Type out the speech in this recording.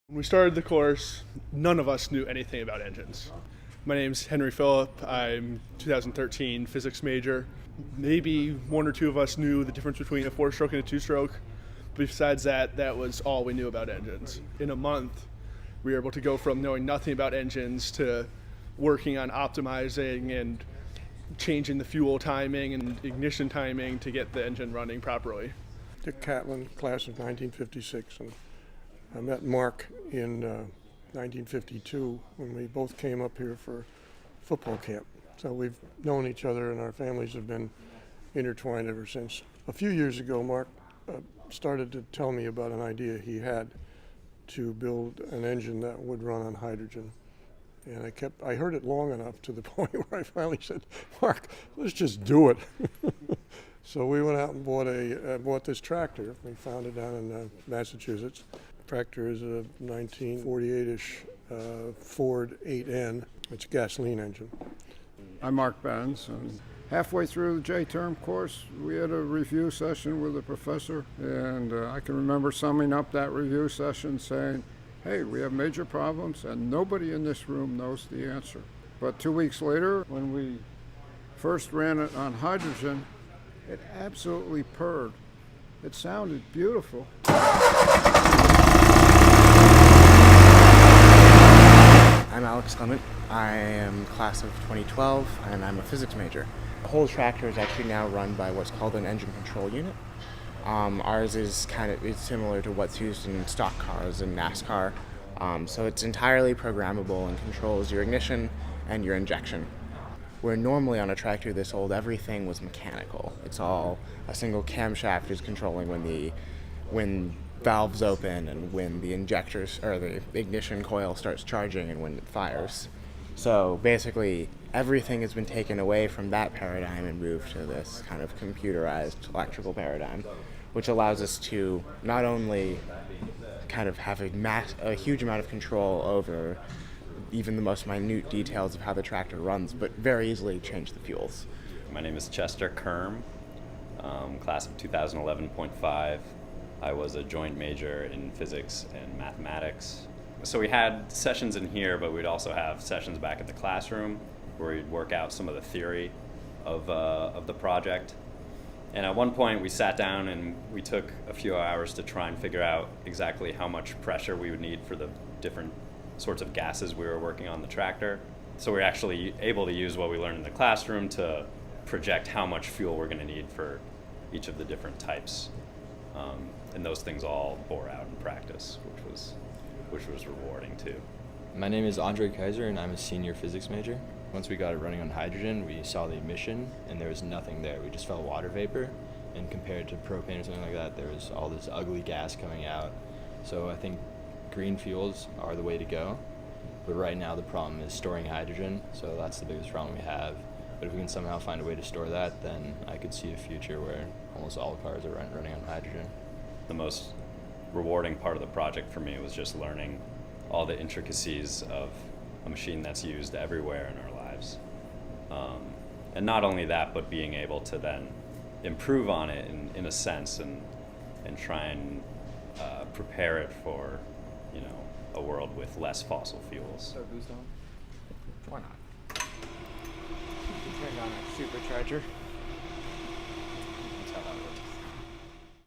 When we started the course, none of us knew anything about engines. My name's Henry Phillip. I'm 2013 physics major. Maybe one or two of us knew the difference between a four-stroke and a two-stroke. Besides that, that was all we knew about engines. In a month, we were able to go from knowing nothing about engines to working on optimizing and changing the fuel timing and ignition timing to get the engine running properly. Dick Catlin, class of 1956, and I met Mark in 1952 when we both came up here for football camp. So we've known each other and our families have been intertwined ever since. A few years ago, Mark started to tell me about an idea he had to build an engine that would run on hydrogen. And I heard it long enough to the point where I finally said, Mark, let's just do it. So we went out and bought this tractor. We found it down in Massachusetts. The tractor is a 1948-ish Ford 8N. It's a gasoline engine. I'm Mark Benz, and halfway through the J-term course, we had a review session with a professor, and I can remember summing up that review session saying, hey, we have major problems, and nobody in this room knows the answer. But 2 weeks later, when we first ran it on hydrogen, it absolutely purred. It sounded beautiful. I'm Alex Clement. I am class of 2012 and I'm a physics major. The whole tractor is actually now run by what's called an engine control unit. Ours is it's similar to what's used in stock cars and NASCAR. So it's entirely programmable and controls your ignition and your injection. Where normally on a tractor this old, everything was mechanical. It's all a single camshaft is controlling when valves open and when the injectors or the ignition coil starts charging and when it fires. So basically everything has been taken away from that paradigm and moved to this kind of computerized electrical paradigm, which allows us to not only kind of have a huge amount of control over even the most minute details of how the tractor runs, but very easily change the fuels. My name is Chester Kerm, class of 2011.5. I was a joint major in physics and mathematics. So we had sessions in here, but we'd also have sessions back at the classroom where we'd work out some of the theory of the project. And at one point we sat down and we took a few hours to try and figure out exactly how much pressure we would need for the different sorts of gases we were working on the tractor. So we're actually able to use what we learned in the classroom to project how much fuel we're going to need for each of the different types. And those things all bore out in practice, which was rewarding too. My name is Andre Kaiser and I'm a senior physics major. Once we got it running on hydrogen, we saw the emission and there was nothing there. We just felt water vapor, and compared to propane or something like that, there was all this ugly gas coming out. So I think green fuels are the way to go, but right now the problem is storing hydrogen, so that's the biggest problem we have. But if we can somehow find a way to store that, then I could see a future where almost all cars are running on hydrogen. The most rewarding part of the project for me was just learning all the intricacies of a machine that's used everywhere in our lives. And not only that, but being able to then improve on it in a sense and try and prepare it for a world with less fossil fuels. So boost on? Why not? Turn on our supercharger.